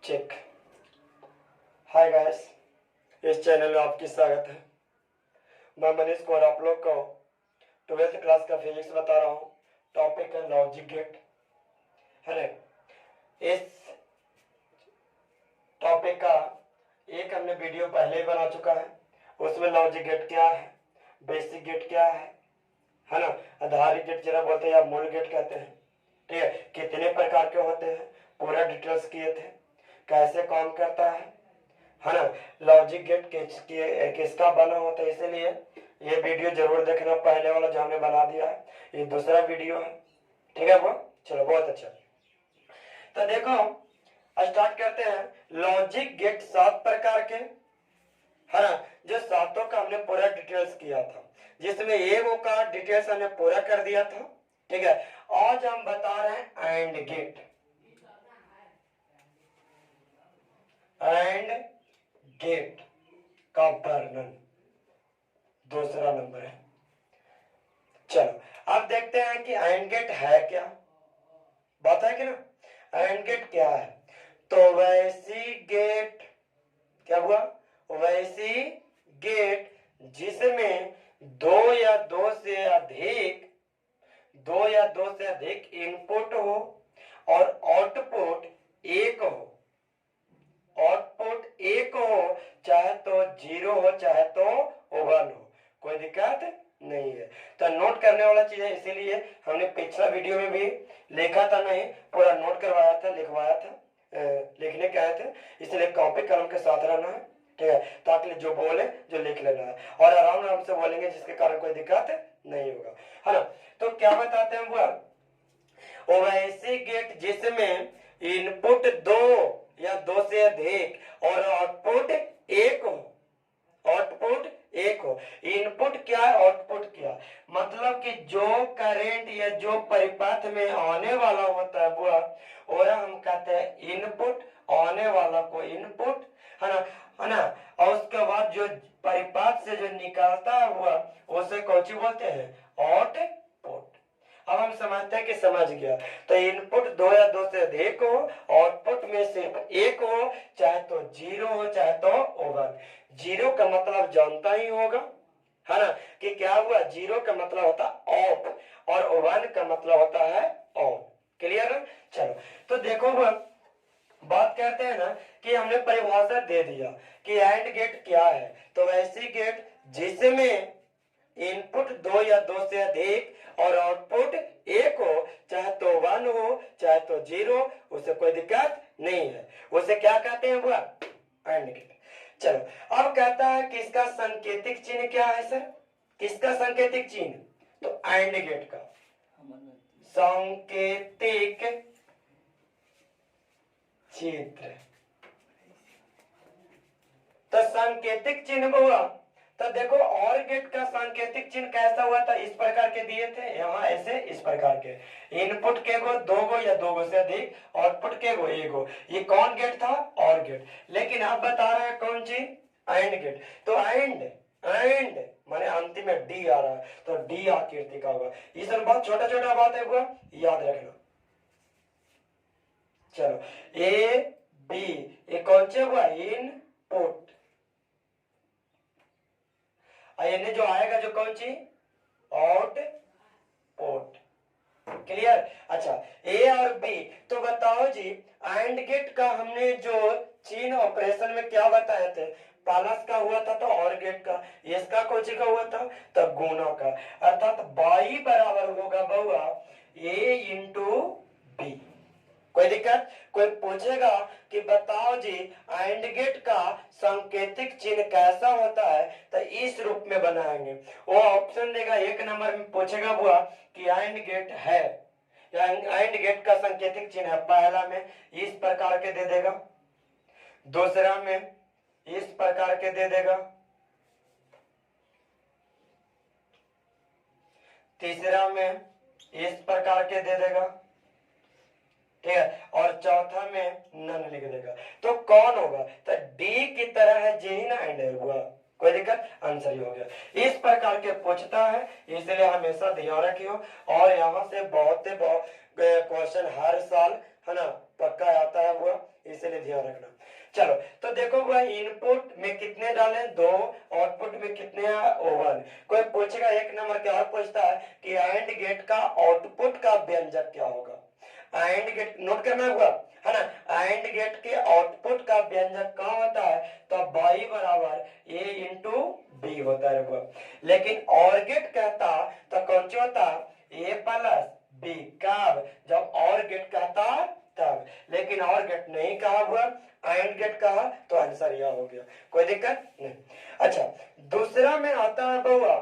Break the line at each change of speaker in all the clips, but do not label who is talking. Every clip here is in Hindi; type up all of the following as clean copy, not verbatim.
चेक। हाय गाइस, इस चैनल में आपकी स्वागत है। मैं मनीष कुमार आप लोग को 12th क्लास का फिजिक्स बता रहा हूँ। टॉपिक है लॉजिक गेट, है ना। इस टॉपिक का एक हमने वीडियो पहले ही बना चुका है। उसमें लॉजिक गेट क्या है, बेसिक गेट क्या है ना, आधारित गेट जरा बोलते हैं या मूल गेट कहते हैं। ठीक है, कितने प्रकार के होते हैं पूरा डिटेल्स किए थे, कैसे काम करता है ना। लॉजिक गेट किसका बना होता है, इसीलिए ये वीडियो जरूर देखना। पहले वाला जो हमने बना दिया है ये दूसरा वीडियो है, ठीक है। वो चलो बहुत अच्छा। तो देखो स्टार्ट करते हैं। लॉजिक गेट 7 प्रकार के, है ना, जो सातों का हमने पूरा डिटेल्स किया था, जिसमें एगो का डिटेल्स हमने पूरा कर दिया था। ठीक है, आज हम बता रहे हैं एंड गेट। एंड गेट का वर्णन दूसरा नंबर है। चलो अब देखते हैं कि एंड गेट है क्या। बात है कि ना, एंड गेट क्या है। तो वैसी गेट क्या हुआ, वैसी गेट जिसमें दो या दो से अधिक इनपुट हो और आउटपुट एक हो, चाहे तो 0 हो चाहे तो 1 हो, कोई दिक्कत नहीं है। तो नोट करने वाला चीज है, इसीलिए हमने पिछला वीडियो में भी लिखा था, नहीं पूरा नोट करवाया था, लिखवाया था, लिखने के आए थे। इसलिए कॉपी कलम के साथ रहना है, ठीक है, ताकि जो बोले जो लिख लेना है और आराम से बोलेंगे, जिसके कारण कोई दिक्कत नहीं होगा, है ना। तो क्या बताते हैं वो वैसी गेट जिसमें इनपुट 2 या 2 से अधिक और आउटपुट एक हो। इनपुट क्या है, आउटपुट क्या, मतलब कि जो करंट या जो परिपथ में आने वाला होता है वो और हम कहते हैं इनपुट, आने वाला को इनपुट, है ना। और उसके बाद जो परिपथ से जो निकलता है वो उसे कौन सी बोलते हैं, आउटपुट। अब हम समझते हैं कि समझ गया। तो इनपुट 2 या 2 से अधिक हो, आउटपुट में सिर्फ एक हो, चाहे तो 0 हो चाहे तो 1। 0 का मतलब जानता ही होगा, है ना, कि क्या हुआ। 0 का मतलब होता ऑफ और 1 का मतलब होता है ऑन। क्लियर है। चलो तो देखो बात करते हैं ना कि हमने परिभाषा दे दिया कि एंड गेट क्या है। तो वैसी गेट जिसमें इनपुट 2 या 2 से अधिक और आउटपुट एक हो, चाहे तो 1 हो चाहे तो 0, उसे कोई दिक्कत नहीं है, उसे क्या कहते हैं, वो एंड गेट। चलो अब कहता है कि इसका सांकेतिक चिन्ह क्या है सर, किसका सांकेतिक चिन्ह, तो एंड गेट का सांकेतिक चिन्ह। तो सांकेतिक चिन्ह हुआ, तो देखो और गेट का सांकेतिक चिन्ह कैसा हुआ था, इस प्रकार के दिए थे यहाँ ऐसे, इस प्रकार के इनपुट के गो 2 या 2 से अधिक, आउटपुट के गो 1। ये कौन गेट था, और गेट। लेकिन अब बता रहे हैं कौन चीज, एंड गेट। तो एंड माने अंतिम में डी आ रहा है, तो डी आकृति का होगा। ये सब बहुत छोटा छोटा बात है, वो याद रखना। चलो ए बी, ये कौन से हुआ, इनपुट, यानी जो आएगा जो कौन सी, आउटपुट। क्लियर। अच्छा ए और बी, तो बताओ जी एंड गेट का हमने जो चिन्ह ऑपरेशन में क्या बताए थे, प्लस का हुआ था तो और गेट का, इसका कौन सी का हुआ था, तो गुना का, अर्थात बाई बराबर होगा बउआ ए इंटू बी। कोई दिक्कत, कोई पूछेगा कि बताओ जी एंड गेट का सांकेतिक चिन्ह कैसा होता है, तो इस रूप में बनाएंगे। वो ऑप्शन देगा, 1 नंबर में पूछेगा हुआ कि एंड गेट है, एंड गेट का सांकेतिक चिन्ह है। पहला में इस प्रकार के दे देगा, दूसरा में इस प्रकार के दे देगा, तीसरा में इस प्रकार के दे देगा, ठीक है, और चौथा में नन लिख देगा। तो कौन होगा, तो डी की तरह है जे ही ना एंड हुआ, कोई दिक्कत, आंसर ही हो गया। इस प्रकार के पूछता है, इसलिए हमेशा ध्यान रखियो। और यहाँ से बहुत क्वेश्चन हर साल, है ना, पक्का आता है हुआ, इसलिए ध्यान रखना। चलो तो देखो भाई इनपुट में कितने डालें 2, आउटपुट में कितने 1। कोई पूछेगा 1 नंबर क्या और पूछता है कि एंड गेट का आउटपुट का व्यंजक क्या होगा। एंड गेट नोट करना हुआ है ना। एंड गेट के आउटपुट का व्यंजक क्या होता है तो y बराबर a इंटू बी होता है। लेकिन और गेट कहता तो कौन सा होता a प्लस बी, कब जब और गेट कहता तब। लेकिन और गेट नहीं कहा हुआ, एंड गेट कहा तो आंसर यह हो गया, कोई दिक्कत नहीं। अच्छा दूसरा में आता है बुआ,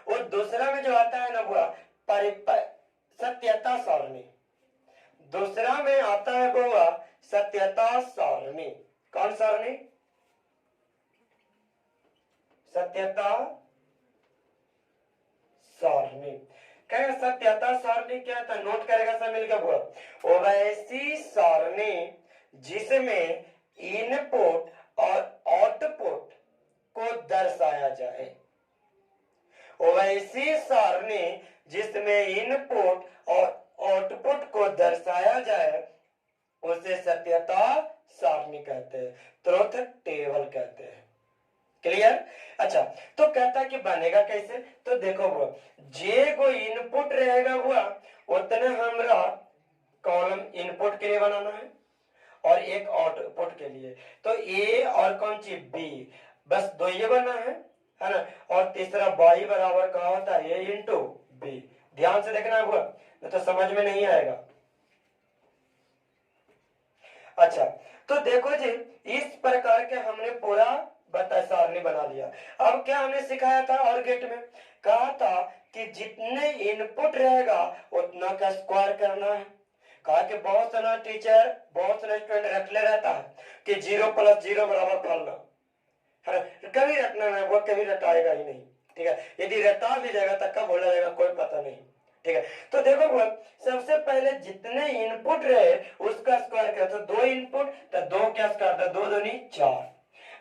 वो दूसरा में जो आता है ना बुआ सत्यता सारणी। दूसरा में आता है बुआ सत्यता सारणी। कौन सारणी? सत्यता सारणी। कहेगा सत्यता सारणी क्या था, नोट करेगा सब मिलकर बुआ। वो वैसी सारणी जिसमें इनपुट और आउटपुट को दर्शाया जाए। वैसी सारणी जिसमें इनपुट और आउटपुट को दर्शाया जाए उसे सत्यता सारणी कहते हैं, ट्रुथ टेबल कहते हैं। क्लियर? अच्छा तो कहता कि बनेगा कैसे, तो देखो वो जे को इनपुट रहेगा हुआ उतने हमरा कॉलम इनपुट के लिए बनाना है और एक आउटपुट के लिए। तो ए और कौन सी बी, बस दो ये बना है ना। और तीसरा y बराबर कहा होता है ए इंटू बी। ध्यान से देखना हुआ नहीं तो समझ में नहीं आएगा। अच्छा तो देखो जी इस प्रकार के हमने पूरा सारणी बना लिया। अब क्या हमने सिखाया था और गेट में कहा था कि जितने इनपुट रहेगा उतना का स्क्वायर करना है। कहा कि बहुत सारा टीचर बहुत सारा स्टूडेंट रख ले रहता है कि 0 + 0 बराबर फलना है, कभी रखना है वो कभी रटाएगा ही नहीं। ठीक है, यदि रटा भी जाएगा तो कब बोला जाएगा कोई पता नहीं। ठीक है, तो देखो सबसे पहले जितने इनपुट रहे उसका स्क्वायर किया तो 2 इनपुट तो 2 क्या स्क्वायर था 2 दूनी 4।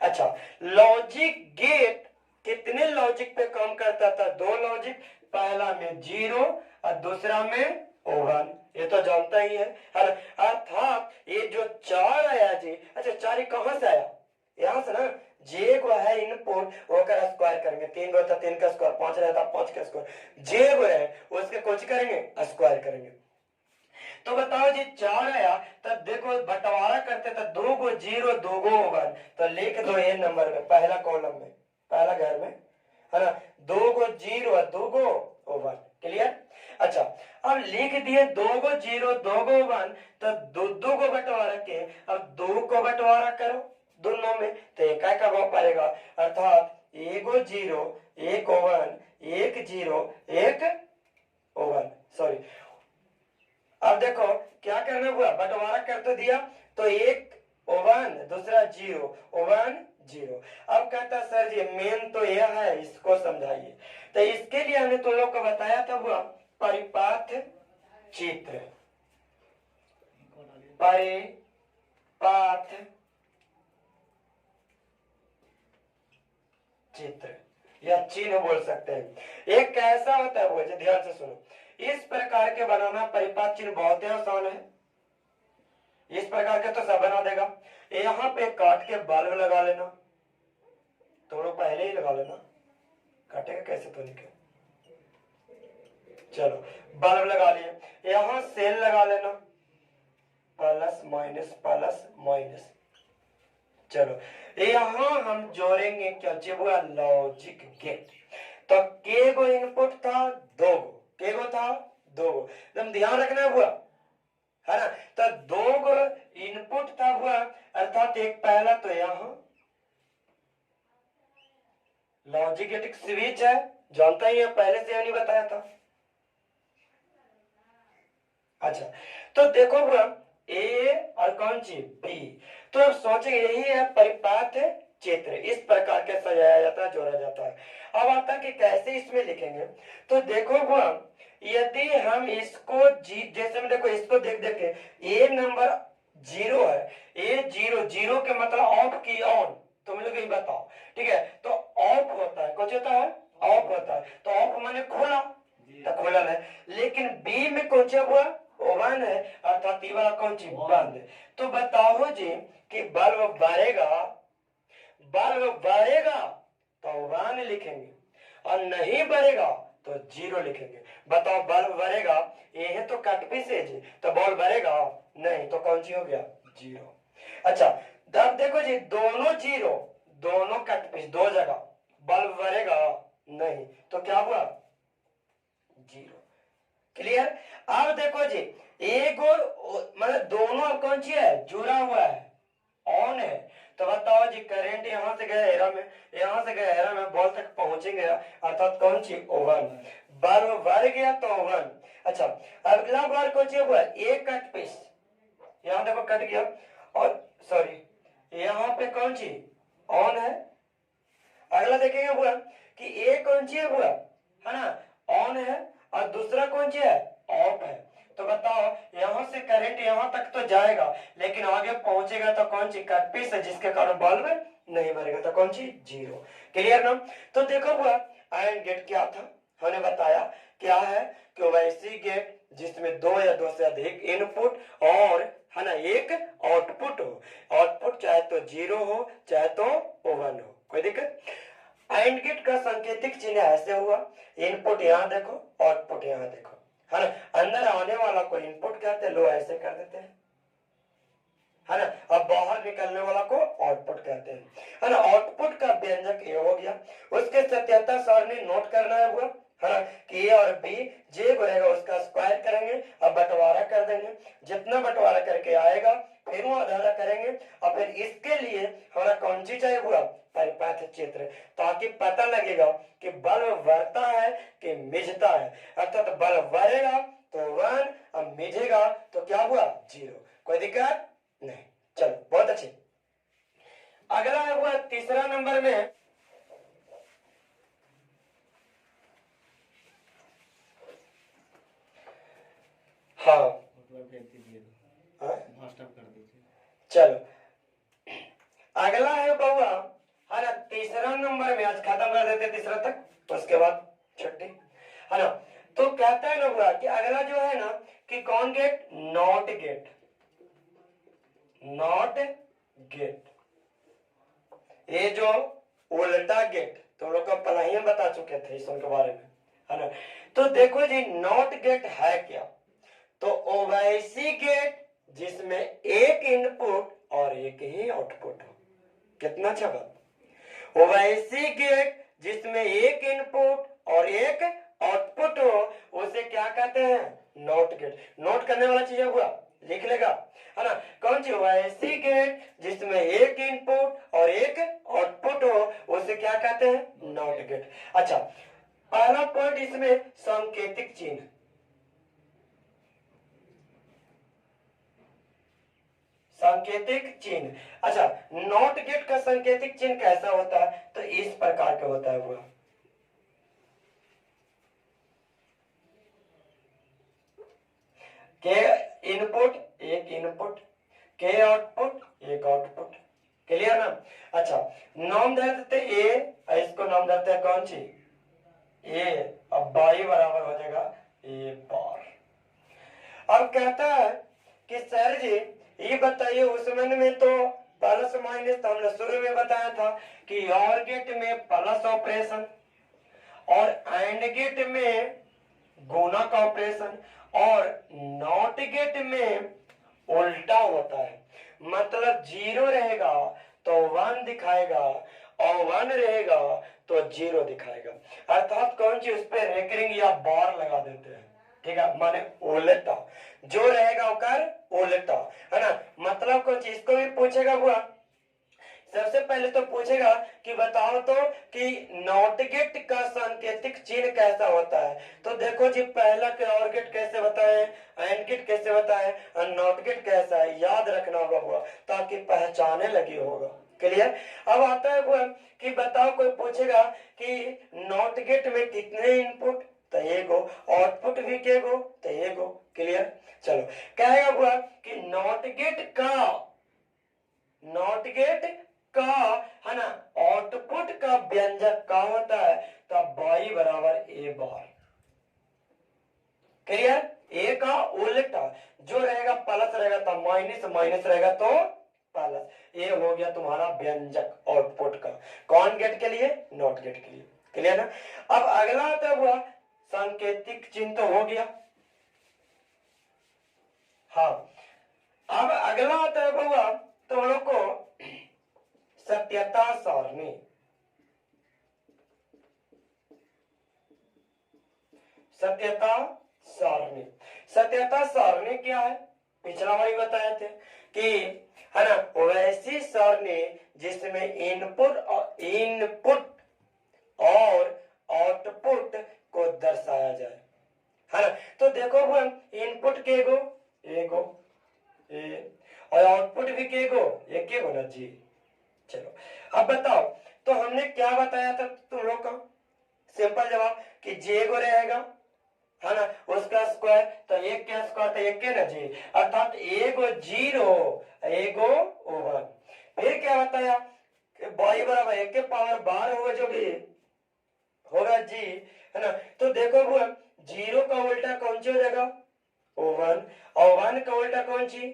अच्छा लॉजिक गेट कितने लॉजिक पे काम करता था 2 लॉजिक, पहला में 0 और दूसरा में 1। ये तो जानता ही है अर्थात ये जो 4 आया जी, अच्छा 4 कहां से आया, यहां से ना। जे को है इनपुट वो का स्क्वायर करेंगे, 3 को तो 3 का स्क्वायर, 5 रहता 5 का स्क्वायर, जे को है उसके कुछ करेंगे स्क्वायर करेंगे। तो बताओ जी 4 आया तब देखो बंटवारा करते तो 2 को 0 2 को 1 तो लिख दो ये नंबर में पहला कॉलम में पहला घर में है ना। 2 को 0 2 को 1। क्लियर? अच्छा अब लिख दिए 2 को 0 2 को 1 तो 2 को बंटवारा के अब 2 को बंटवारा करो दोनों में तो एक का भाव पड़ेगा अर्थात 1 को 0 1 1 1 0 1 1। सॉरी अब देखो क्या करना हुआ बंटवारा कर तो दिया तो 1 1 दूसरा 0 1 0। अब कहता सर जी मेन तो यह है इसको समझाइए। तो इसके लिए हमने तुम लोग को बताया था हुआ परिपाठ चित्र। परिपाठ चित्र या चिन्ह बोल सकते हैं। एक कैसा होता है वो ध्यान से सुनो। इस प्रकार के बनाना परिपाठ चिन्ह बहुत ही आसान है। इस प्रकार के तो सब बना देगा। यहाँ पे काट के बल्ब लगा लेना, तो लोग पहले ही लगा लेना, काटेगा कैसे तो नहीं। चलो बल्ब लगा लिए, यहाँ सेल लगा लेना प्लस माइनस। चलो यहाँ हम जोड़ेंगे क्या चिबुआ लॉजिक गेट। तो के गो इनपुट था 2 गो, के गो था 2 गो, एकदम ध्यान रखना हुआ है ना। तो 2 गो इनपुट था हुआ अर्थात एक पहला तो यहाँ लॉजिक गेट एक स्विच है, जानता ही है पहले से नहीं बताया था। अच्छा तो देखो हुआ ए और कौन सी बी। तो अब सोचेंगे यही है परिपाठ चित्र, इस प्रकार के सजाया जाता है जोड़ा जाता है। अब आता है कि कैसे इसमें लिखेंगे। तो देखो हुआ यदि हम इसको जैसे में देखो इसको देख के ए नंबर 0 है, ए 0 के मतलब ऑफ की ऑन, तुम लोग ही बताओ। ठीक है, तो ऑफ होता है कुछ होता है ऑफ होता है, तो ऑफ माने खोला तो खोला है। लेकिन बी में कौन सा हुआ ओवन है, अर्थात ये वाला कौन सी बंद। तो बताओ जी कि बल्ब बढ़ेगा, बल्ब बढ़ेगा तो वन लिखेंगे, और नहीं बढ़ेगा तो जीरो लिखेंगे। बताओ बल्ब बढ़ेगा, ये है तो कट पीसेज, तो बॉल बढ़ेगा नहीं तो कौन सी हो गया जीरो। अच्छा तब देखो जी दोनों जीरो, दोनों कट पीस दो जगह, बल्ब बढ़ेगा नहीं तो क्या हुआ जीरो। क्लियर। अब देखो जी एक और मतलब दोनों अब कौन सी है जुड़ा हुआ है, ऑन है। तो बताओ जी करंट यहां से गया एरा में, यहां से गया एरा में, बॉल तक पहुंचेंगे अर्थात कौन सी ओवन, बल्ब बढ़ गया तो ओवन। अच्छा अगला बार कौन सी हुआ एक कट पीस, यहां देखो कट गया, और सॉरी यहां पे कौन सी ऑन है। अगला देखेंगे हुआ कि एक कौन सी हुआ है ना ऑन है, और दूसरा कौन सी है ऑफ है। तो बताओ यहां से करंट यहां तक तो जाएगा, लेकिन आगे पहुंचेगा तो कौन सी कट पीस है जिसके कारण बल्ब नहीं बढ़ेगा, तो कौन सी जीरो। क्लियर ना। तो देखो हुआ एंड गेट क्या था, हमने बताया क्या है कि वैसी गेट जिसमें दो या दो से अधिक इनपुट और है ना एक आउटपुट हो, आउटपुट चाहे तो जीरो हो चाहे तो ओवन हो, कोई दिक्कत। एंड गेट का सांकेतिक चिन्ह ऐसे हुआ, इनपुट यहां देखो आउटपुट यहां देखो, है ना। अंदर आने वाला को इनपुट कहते हैं, लो ऐसे कर देते हैं, है ना। अब बाहर निकलने वाला को आउटपुट कहते हैं, है ना। आउटपुट का व्यंजक ए हो गया, उसके सत्यता सारणी नोट करना है हुआ, है ना कि ए और बी जे रहेगा उसका स्क्वायर करेंगे, अब बंटवारा कर देंगे, जितना बंटवारा करके आएगा फिर वो आधा करेंगे, और फिर इसके लिए हमारा कौन सी चाहिए हुआ परिपथ चित्र, ताकि पता लगेगा कि बल्ब बढ़ता है कि मिझता है, अर्थात बल्ब बढ़ेगा तो वन, अब मिझेगा तो क्या हुआ जीरो, कोई दिक्कत नहीं। चलो बहुत अच्छे। अगला हुआ तीसरा नंबर में, हाँ चलो अगला है बउआ, है ना तीसरा नंबर में, आज खत्म कर देते तीसरा तक, तो उसके बाद छुट्टी, है ना। तो कहता है ना बुआ कि अगला जो है ना कि कौन get, not get, not get, ये जो उल्टा गेट तुम लोग को पहले ही बता चुके थे इस के बारे में, है ना। तो देखो जी नॉट गेट है क्या, तो ओवैसी गेट जिसमें एक इनपुट और एक ही आउटपुट हो, कितना अच्छा बात। ओवैसी गेट जिसमें एक इनपुट और एक आउटपुट हो उसे क्या कहते हैं नॉट गेट। नोट करने वाला चीज हुआ लिख लेगा, है ना। कौन सी ओवैसी गेट जिसमें एक इनपुट और एक आउटपुट हो उसे क्या कहते हैं नॉट गेट। अच्छा पहला पॉइंट इसमें सांकेतिक चिन्ह, सांकेतिक चिन्ह। अच्छा नॉट गेट का सांकेतिक चिन्ह कैसा होता है, तो इस प्रकार का होता है वो, के इनपुट एक इनपुट, के आउटपुट एक आउटपुट। क्लियर ना। अच्छा नाम दे देते ए, इसको नाम देते हैं कौन सी ए, अब बाई बराबर हो जाएगा ए बार। अब कहता है कि सर जी ये बताइए उसमें में तो प्लस माइनस तो हमने शुरू में बताया था कि और गेट में प्लस ऑपरेशन और एंड गेट में गुना का ऑपरेशन और नॉट गेट में उल्टा होता है, मतलब जीरो रहेगा तो वन दिखाएगा और वन रहेगा तो जीरो दिखाएगा, अर्थात कौन सी उस पर रेकरिंग या बार लगा देते हैं, ठीक है, माने उल्टा जो रहेगा उकर उल्टा, है ना। मतलब कौन सी इसको भी पूछेगा हुआ, सबसे पहले तो पूछेगा कि बताओ तो कि नॉट गेट का सांकेतिक चिन्ह कैसा होता है। तो देखो जी पहला के और गेट कैसे बताए, एंड गेट कैसे बताए और नॉट गेट कैसा है, याद रखना होगा हुआ ताकि पहचाने लगी होगा। क्लियर। अब आता है हुआ कि बताओ कोई पूछेगा कि नॉट गेट में कितने इनपुट, तो एगो, आउटपुट भी केगो तो एगो। क्लियर। चलो कहेगा हुआ कि नॉट गेट का, नॉट गेट का, है ना, आउटपुट का व्यंजक का होता है, तो बाई बराबर ए बार। क्लियर। ए का उल्टा, जो रहेगा प्लस रहेगा तो माइनस, माइनस रहेगा तो प्लस। ये हो गया तुम्हारा व्यंजक आउटपुट का। कौन गेट के लिए? नॉट गेट के लिए। क्लियर ना? अब अगला आता हुआ सांकेतिक चिन्ह तो हो गया। हाँ, अब अगला आता है हुआ तुम लोग को सत्यता सारणी। सत्यता सारणी, सत्यता सारणी क्या है? पिछला बार बताए थे कि है ना, वैसी सारणी जिसमें इनपुट और आउटपुट को दर्शाया जाए, है ना। तो देखो वो इनपुट के गो एगो ए और आउटपुट भी के गो एक गो ना जी। चलो अब बताओ, तो हमने क्या बताया था तुम लोग का? सिंपल जवाब कि जे गो रहेगा, है ना, उसका स्क्वायर तो एक का स्क्वायर तो एक के ना जी, अर्थात एगो जीरो एगो वन। फिर क्या बताया? वाई बराबर एक के पावर 12 होगा, जो भी होगा जी, है ना। तो देखो वो जीरो का उल्टा कौन सी हो जाएगा? वन, और वन का उल्टा कौन सी?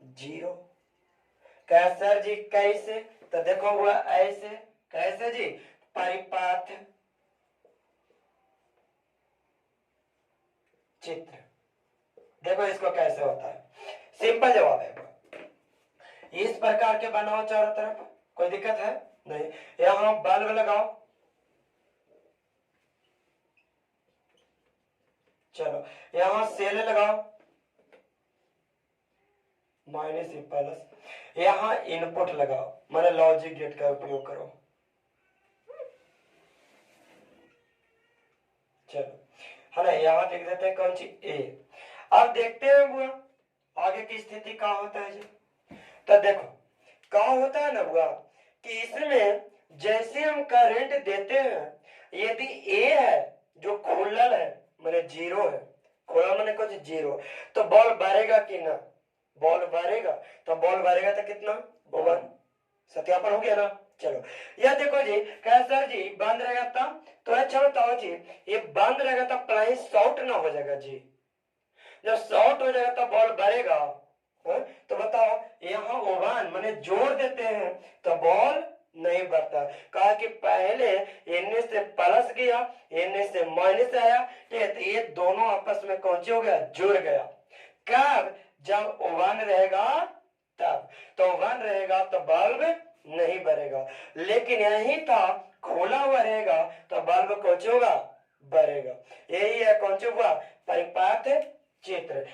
जीरो। कैसे जी? कैसे? तो देखो वो ऐसे। कैसे जी? परिपाथ चित्र। देखो इसको कैसे होता है, सिंपल जवाब है। इस प्रकार के बनाओ चारों तरफ, कोई दिक्कत है नहीं। यहां बल्ब लगाओ, चलो यहां सेल लगाओ, माइनस प्लस, यहां इनपुट लगाओ, मैंने लॉजिक गेट का उपयोग करो। चलो, है ना, यहां लिख देते हैं कौन सी? ए। अब देखते हैं बुआ आगे की स्थिति क्या होता है जी। तो देखो क्या होता है ना बुआ कि इसमें जैसे हम करंट देते हैं, यदि ए है जो खुलल है मैंने जीरो है, खुला मैंने कुछ जीरो, तो बॉल भरेगा कि ना? बॉल भरेगा, तो बॉल भरेगा तो कितना? वन। सत्यापन हो गया ना। चलो यह देखो जी, क्या सर जी बंद रहेगा तब? तो अच्छा बताओ जी, ये बंद रहेगा तब कहीं शॉर्ट ना हो जाएगा जी? जब शॉर्ट हो जाएगा तब बॉल भरेगा। तो बताओ यहाँ ओवन मैंने जोड़ देते हैं तो बॉल नहीं बढ़ता। कहा कि पहले इनमें से प्लस गया, इनमें से माइनस आया, तो ये दोनों आपस में कौन सी हो गया? जुड़ गया। कब? जब ओवन रहेगा तब। तो ओवन रहेगा तो बल्ब नहीं बढ़ेगा, लेकिन यही था खोला हुआ रहेगा तो बल्ब कौन सी होगा? बढ़ेगा। यही है कौन सी हुआ? परिपाथ चित्र।